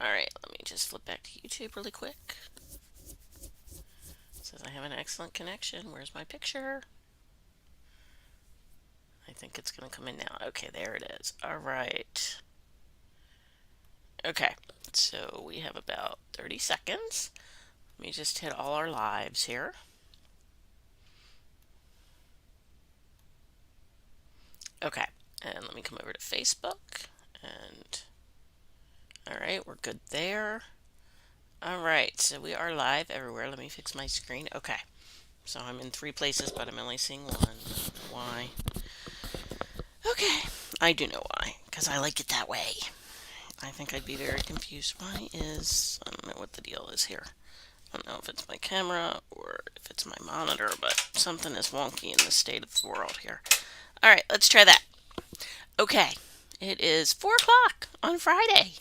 Alright, let me just flip back to YouTube really quick. It says I have an excellent connection. Where's my picture? I think it's going to come in now. Okay, there it is. Alright. Okay, so we have about 30 seconds. Let me just hit all our lives here. Okay, and let me come over to Facebook. And alright, we're good there. Alright, so we are live everywhere. Let me fix my screen. Okay, so I'm in 3 places, but I'm only seeing one. I don't know why. Okay, I do know why, because I like it that way. I think I'd be very confused. I don't know what the deal is here. I don't know if it's my camera or if it's my monitor, but something is wonky in the state of the world here. Alright, let's try that. Okay, it is 4 o'clock on Friday.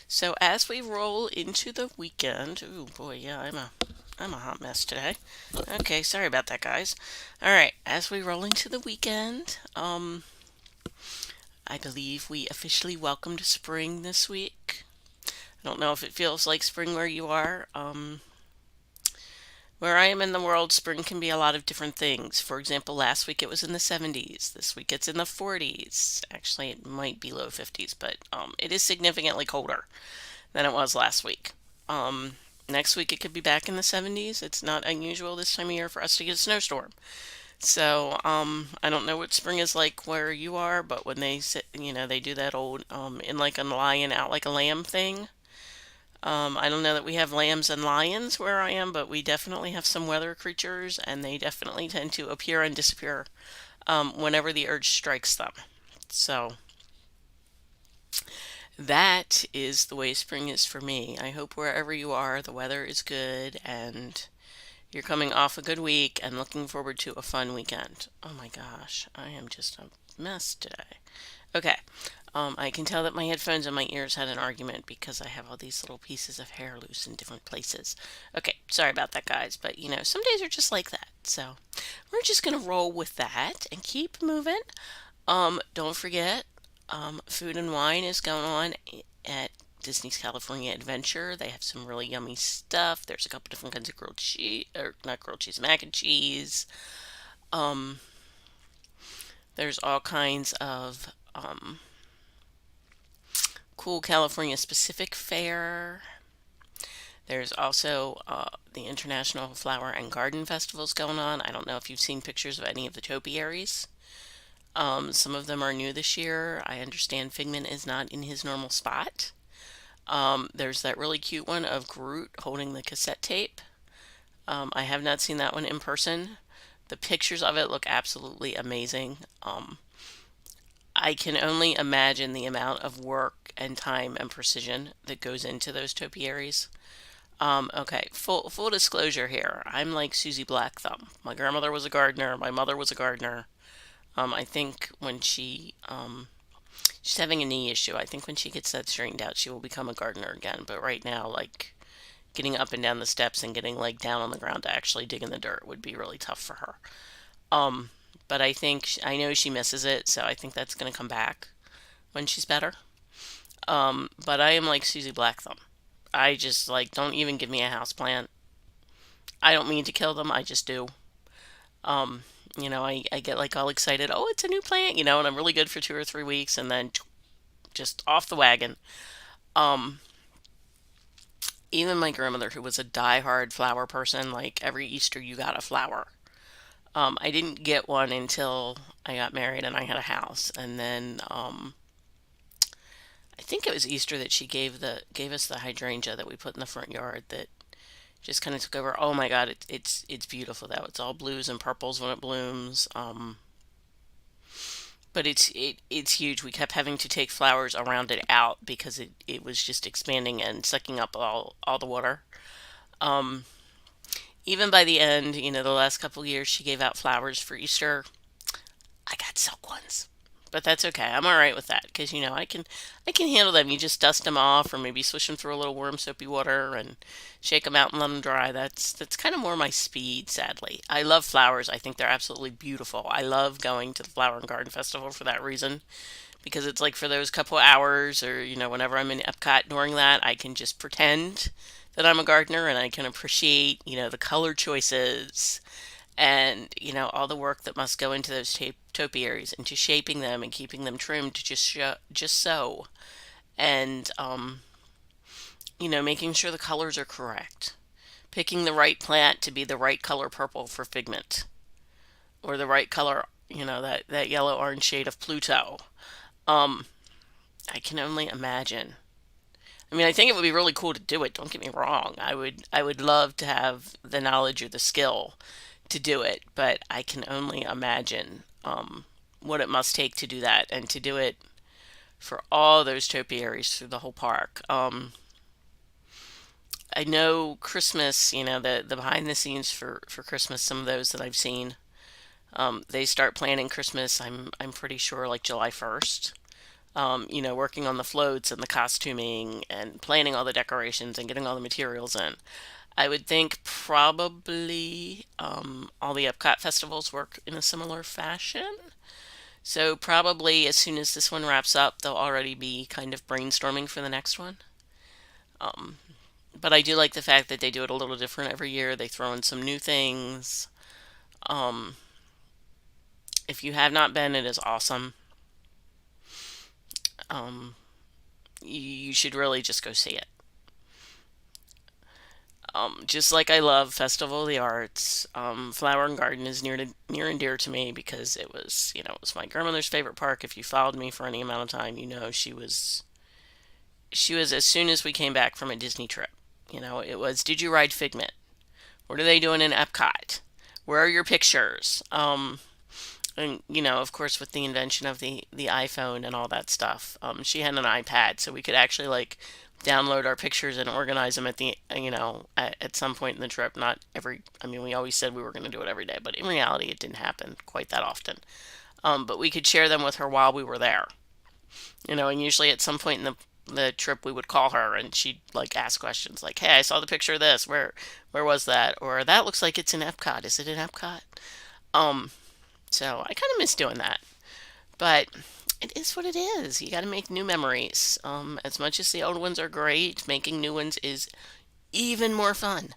So as we roll into the weekend, oh boy, yeah, I'm a hot mess today. Okay, sorry about that, guys. Alright, as we roll into the weekend, I believe we officially welcomed spring this week. I don't know if it feels like spring where you are. Where I am in the world, spring can be a lot of different things. For example, last week it was in the 70s. This week it's in the 40s. Actually, it might be low 50s, but it is significantly colder than it was last week. Next week it could be back in the 70s. It's not unusual this time of year for us to get a snowstorm. So, I don't know what spring is like where you are, but when they sit, they do that old, in like a lion, out like a lamb thing. I don't know that we have lambs and lions where I am, but we definitely have some weather creatures, and they definitely tend to appear and disappear, whenever the urge strikes them. So, that is the way spring is for me. I hope wherever you are, the weather is good and you're coming off a good week and looking forward to a fun weekend. Oh my gosh, I am just a mess today. Okay, I can tell that my headphones in my ears had an argument because I have all these little pieces of hair loose in different places. Okay, sorry about that, guys, but some days are just like that. So we're just gonna roll with that and keep moving. Don't forget, Food and Wine is going on at Disney's California Adventure. They have some really yummy stuff. There's a couple different kinds of grilled cheese, or not grilled cheese, mac and cheese. Um, there's all kinds of cool California specific fare. There's also the International Flower and Garden Festivals going on. I don't know if you've seen pictures of any of the topiaries. Some of them are new this year. I understand Figment is not in his normal spot. There's that really cute one of Groot holding the cassette tape. I have not seen that one in person. The pictures of it look absolutely amazing. I can only imagine the amount of work and time and precision that goes into those topiaries. Okay, full disclosure here. I'm like Susie Blackthumb. My grandmother was a gardener. My mother was a gardener. I think when she's having a knee issue. I think when she gets that straightened out, she will become a gardener again. But right now, like getting up and down the steps and getting like down on the ground to actually dig in the dirt would be really tough for her. Um, but I know she misses it, so I think that's gonna come back when she's better. But I am like Susie Blackthumb. I just like don't even give me a house plant. I don't mean to kill them, I just do. Um, I get like all excited. Oh, it's a new plant, and I'm really good for 2 or 3 weeks, and then just off the wagon. Um, Even my grandmother, who was a die-hard flower person, like every Easter you got a flower. I didn't get one until I got married and I had a house, and then I think it was Easter that she gave us the hydrangea that we put in the front yard that just kind of took over. Oh my God, it's beautiful though. It's all blues and purples when it blooms. But it's huge. We kept having to take flowers around it out because it was just expanding and sucking up all the water. Um, Even by the end, the last couple of years she gave out flowers for Easter. I got silk ones. But that's okay. I'm all right with that because I can handle them. You just dust them off, or maybe swish them through a little warm soapy water and shake them out and let them dry. That's kind of more my speed. Sadly, I love flowers. I think they're absolutely beautiful. I love going to the Flower and Garden Festival for that reason because it's like for those couple hours, or whenever I'm in Epcot during that, I can just pretend that I'm a gardener and I can appreciate the color choices and all the work that must go into those topiaries, into shaping them and keeping them trimmed just so, and making sure the colors are correct, picking the right plant to be the right color purple for figment, or the right color, that yellow orange shade of Pluto. um I can only imagine. I mean, I think it would be really cool to do it, don't get me wrong. I would love to have the knowledge or the skill to do it, but I can only imagine what it must take to do that, and to do it for all those topiaries through the whole park. I know Christmas, the behind the scenes for Christmas, some of those that I've seen, they start planning Christmas. I'm pretty sure like July 1st. Working on the floats and the costuming and planning all the decorations and getting all the materials in. I would think probably all the Epcot festivals work in a similar fashion. So probably as soon as this one wraps up, they'll already be kind of brainstorming for the next one. Um, but I do like the fact that they do it a little different every year. They throw in some new things. Um, if you have not been, it is awesome. Um, you should really just go see it. Just like I love Festival of the Arts, Flower and Garden is near and dear to me, because it was my grandmother's favorite park. If you followed me for any amount of time, she was as soon as we came back from a Disney trip. It was, did you ride Figment? What are they doing in Epcot? Where are your pictures? And of course, with the invention of the iPhone and all that stuff, she had an iPad, so we could actually like download our pictures and organize them at some point in the trip. Not every. I mean, we always said we were going to do it every day, but in reality, it didn't happen quite that often. But we could share them with her while we were there. And usually at some point in the trip, we would call her and she'd like ask questions like, "Hey, I saw the picture of this. Where was that? Or that looks like it's in Epcot. Is it in Epcot?" Um, so I kind of miss doing that. But it is what it is. You got to make new memories. As much as the old ones are great, making new ones is even more fun.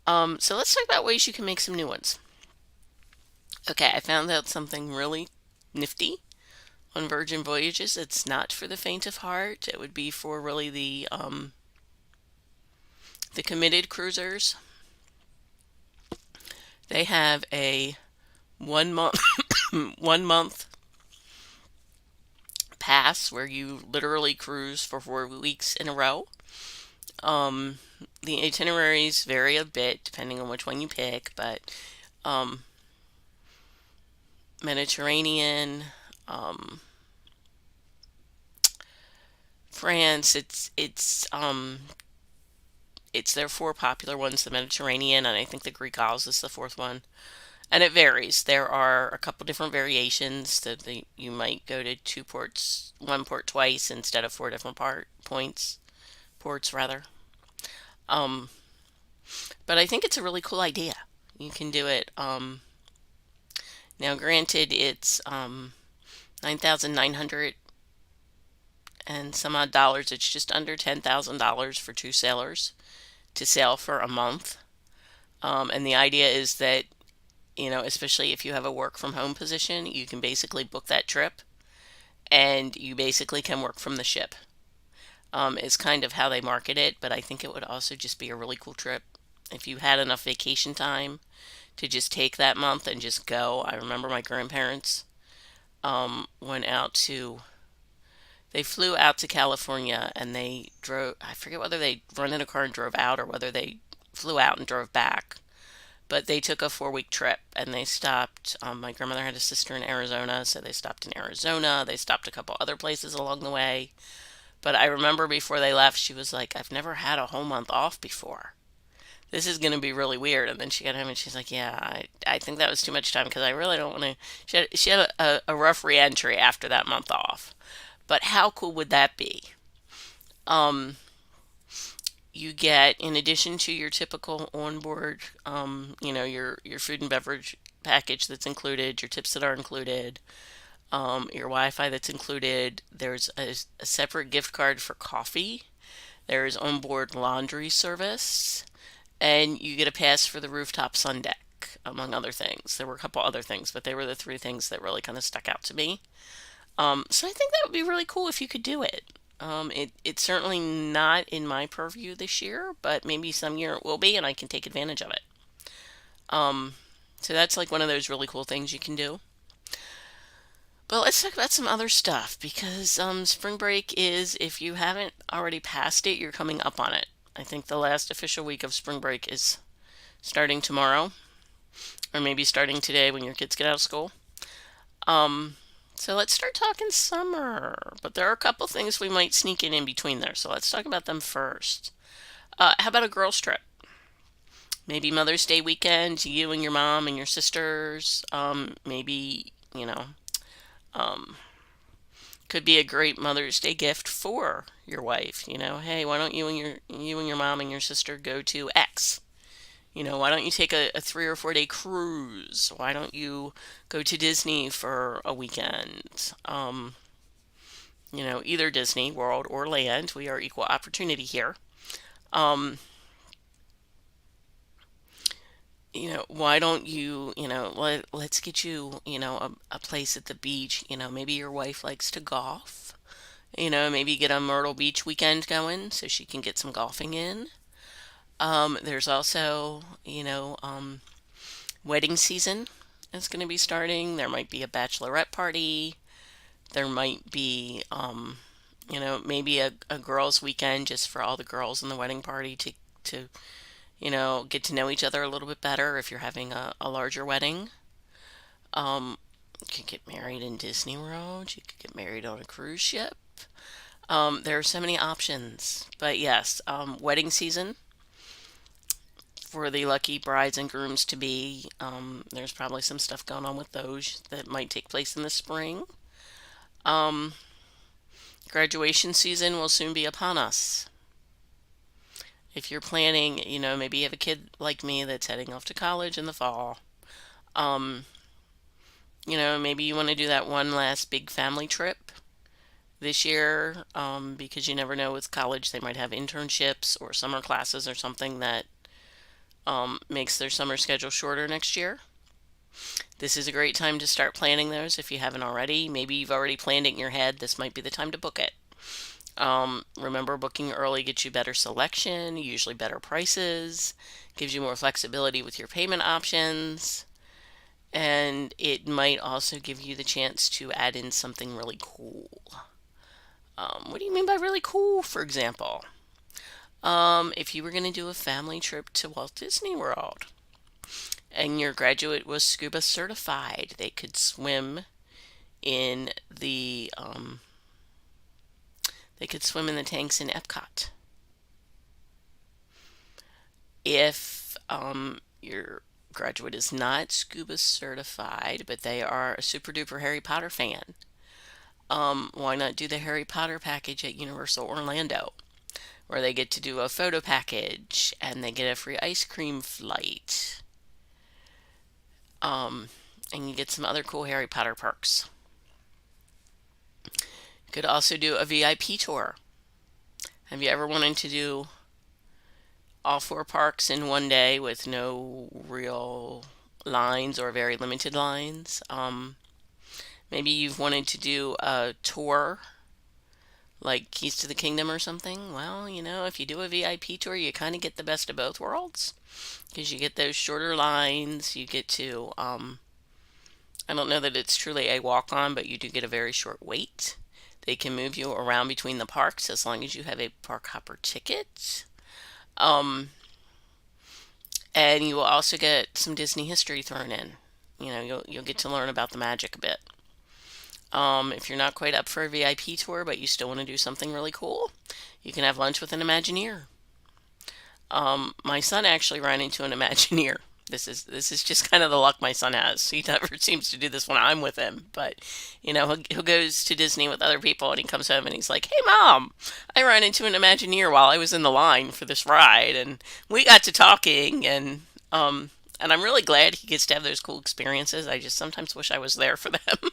So let's talk about ways you can make some new ones. Okay, I found out something really nifty on Virgin Voyages. It's not for the faint of heart. It would be for really the committed cruisers. They have a 1 month 1 month pass where you literally cruise for 4 weeks in a row. Um, the itineraries vary a bit depending on which one you pick, but um, Mediterranean, um, France. It's their four popular ones: the Mediterranean, and I think the Greek Isles is the fourth one. And it varies. There are a couple different variations that you might go to two ports, one port twice instead of four different ports rather. Um, but I think it's a really cool idea. You can do it. Now, granted, it's 9,900 and some odd dollars. It's just under $10,000 for two sailors to sail for a month. And the idea is that, especially if you have a work from home position, you can basically book that trip and you basically can work from the ship. Is kind of how they market it, but I think it would also just be a really cool trip if you had enough vacation time to just take that month and just go. I remember my grandparents went out to, they flew out to California and they drove, I forget whether they rented a car and drove out or whether they flew out and drove back. But they took a 4 week trip and they stopped. My grandmother had a sister in Arizona, so they stopped in Arizona. They stopped a couple other places along the way. But I remember before they left, she was like, I've never had a whole month off before. This is going to be really weird. And then she got home and she's like, yeah, I think that was too much time because I really don't want to. She had a rough reentry after that month off. But how cool would that be? Um, you get, in addition to your typical onboard, your food and beverage package that's included, your tips that are included. Your Wi-Fi that's included. There's a separate gift card for coffee. There's onboard laundry service, and you get a pass for the rooftop sun deck, among other things. There were a couple other things, but they were the three things that really kind of stuck out to me. So I think that would be really cool if you could do it. It's certainly not in my purview this year, but maybe some year it will be, and I can take advantage of it. Um, so that's like one of those really cool things you can do. But let's talk about some other stuff because spring break is, if you haven't already passed it, you're coming up on it. I think the last official week of spring break is starting tomorrow, or maybe starting today when your kids get out of school. Um, so let's start talking summer. But there are a couple things we might sneak in between there. So let's talk about them first. How about a girls' trip? Maybe Mother's Day weekend, you and your mom and your sisters. Maybe, um, could be a great Mother's Day gift for your wife. Hey, why don't you and your mom and your sister go to X? Why don't you take a 3 or 4 day cruise? Why don't you go to Disney for a weekend? Either Disney World or Land. We are equal opportunity here. Um, why don't let's get you, a place at the beach. Maybe your wife likes to golf. Maybe get a Myrtle Beach weekend going so she can get some golfing in. There's also, wedding season is going to be starting. There might be a bachelorette party. There might be, maybe a girls' weekend just for all the girls in the wedding party to get to know each other a little bit better if you're having a larger wedding. You could get married in Disney World. You could get married on a cruise ship. There are so many options. But yes, wedding season for the lucky brides and grooms to be. There's probably some stuff going on with those that might take place in the spring. Um, Graduation season will soon be upon us. If you're planning, maybe you have a kid like me that's heading off to college in the fall. Um, maybe you want to do that one last big family trip this year, because you never know with college, they might have internships or summer classes or something that makes their summer schedule shorter next year. This is a great time to start planning those if you haven't already. Maybe you've already planned it in your head. This might be the time to book it. Remember, booking early gets you better selection, usually better prices, gives you more flexibility with your payment options, and it might also give you the chance to add in something really cool. What do you mean by really cool, for example? If you were going to do a family trip to Walt Disney World and your graduate was scuba certified, they could swim in the tanks in Epcot. If your graduate is not scuba certified, but they are a super duper Harry Potter fan, why not do the Harry Potter package at Universal Orlando, where they get to do a photo package and they get a free ice cream flight, um, and you get some other cool Harry Potter perks. You could also do a VIP tour. Have you ever wanted to do all four parks in one day with no real lines or very limited lines? Maybe you've wanted to do a tour like Keys to the Kingdom or something. Well, if you do a VIP tour, you kind of get the best of both worlds because you get those shorter lines. You get to, I don't know that it's truly a walk on, but you do get a very short wait. They can move you around between the parks as long as you have a park hopper ticket. Um, and you will also get some Disney history thrown in. You'll get to learn about the magic a bit. If you're not quite up for a VIP tour, but you still want to do something really cool, you can have lunch with an Imagineer. My son actually ran into an Imagineer. This is just kind of the luck my son has. He never seems to do this when I'm with him, but he goes to Disney with other people and he comes home and he's like, "Hey mom, I ran into an Imagineer while I was in the line for this ride, and we got to talking and I'm really glad he gets to have those cool experiences. I just sometimes wish I was there for them."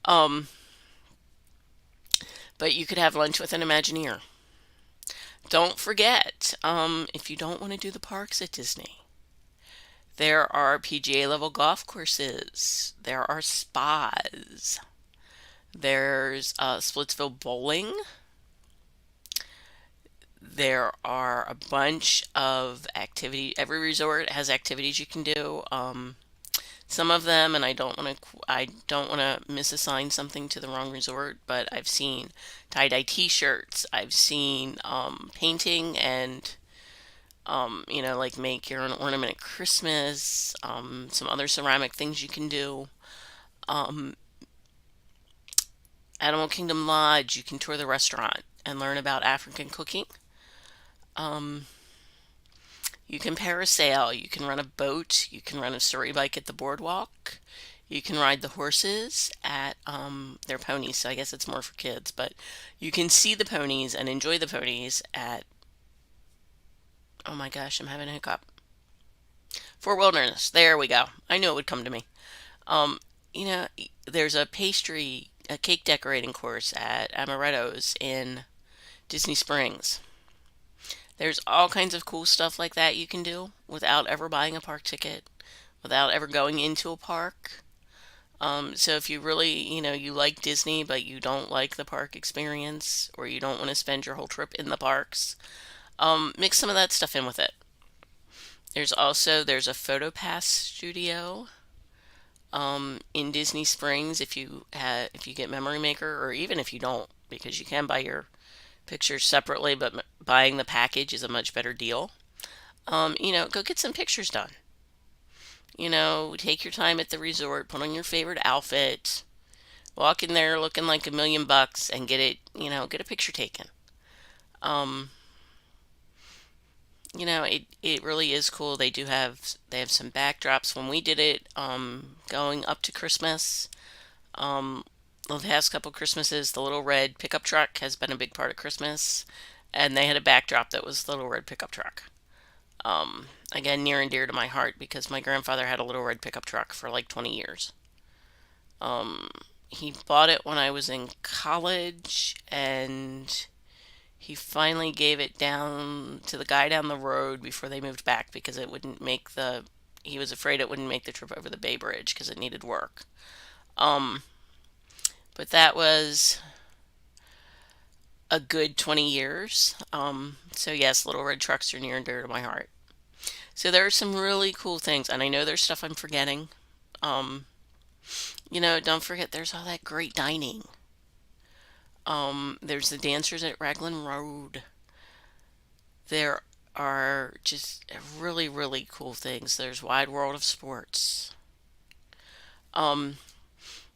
Um, but you could have lunch with an Imagineer. Don't forget, if you don't want to do the parks at Disney, there are PGA level golf courses. There are spas. There's Splitsville Bowling. There are a bunch of activity. Every resort has activities you can do. Some of them, and I don't want to misassign something to the wrong resort, but I've seen tie-dye T-shirts. I've seen painting and like make your own ornament at Christmas. Some other ceramic things you can do. Um, Animal Kingdom Lodge, you can tour the restaurant and learn about African cooking. Um, you can parasail, you can run a boat, you can run a story bike at the boardwalk, you can ride the horses at their ponies, so I guess it's more for kids, but you can see the ponies and enjoy the ponies at, oh my gosh, I'm having a hiccup. Fort Wilderness, there we go. I knew it would come to me. Um, there's a cake decorating course at Amaretto's in Disney Springs. There's all kinds of cool stuff like that you can do without ever buying a park ticket, without ever going into a park. So if you really, you like Disney, but you don't like the park experience, or you don't want to spend your whole trip in the parks, mix some of that stuff in with it. There's a PhotoPass studio in Disney Springs if you get Memory Maker, or even if you don't, because you can buy your pictures separately, but buying the package is a much better deal. Go get some pictures done. Take your time at the resort, put on your favorite outfit, walk in there looking like $1,000,000 and get a picture taken. Um, it really is cool. They have some backdrops. When we did it, going up to Christmas, um, the past couple Christmases, the little red pickup truck has been a big part of Christmas, and they had a backdrop that was the little red pickup truck. Again, near and dear to my heart because my grandfather had a little red pickup truck for like 20 years. Um, he bought it when I was in college, and he finally gave it down to the guy down the road before they moved back because he was afraid it wouldn't make the trip over the Bay Bridge because it needed work. Um, but that was a good 20 years. So yes, little red trucks are near and dear to my heart. So there are some really cool things, and I know there's stuff I'm forgetting. Um, don't forget there's all that great dining. There's the dancers at Raglan Road. There are just really, really cool things. There's Wide World of Sports. Um,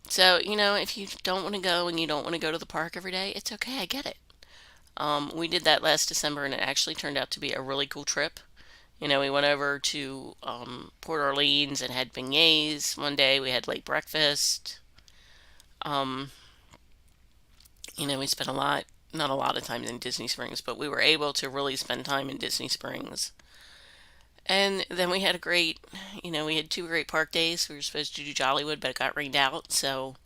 so if you don't want to go and you don't want to go to the park every day, it's okay. I get it. We did that last December, and it actually turned out to be a really cool trip. We went over to Port Orleans and had beignets one day. We had late breakfast. Um, we spent not a lot of time in Disney Springs, but we were able to really spend time in Disney Springs. And then we had two great park days. We were supposed to do Jollywood, but it got rained out. So,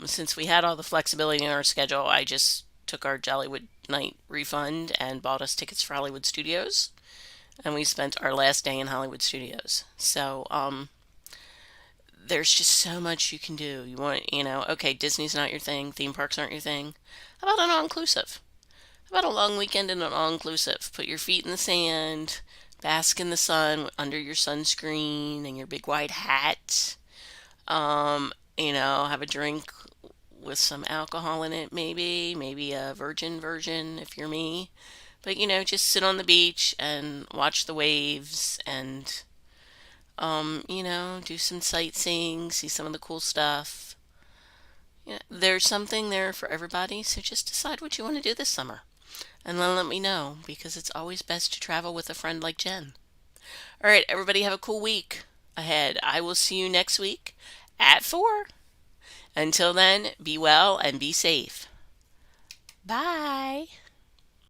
since we had all the flexibility in our schedule, I just took our Jollywood night refund and bought us tickets for Hollywood Studios. And we spent our last day in Hollywood Studios. So, there's just so much you can do. Okay, Disney's not your thing, theme parks aren't your thing. How about an all inclusive? How about a long weekend in an all inclusive? Put your feet in the sand, bask in the sun under your sunscreen and your big white hat. Have a drink with some alcohol in it, maybe a virgin version if you're me. But just sit on the beach and watch the waves and do some sightseeing, see some of the cool stuff. There's something there for everybody, so just decide what you want to do this summer. And then let me know, because it's always best to travel with a friend like Jen. All right, everybody have a cool week ahead. I will see you next week at 4. Until then, be well and be safe. Bye.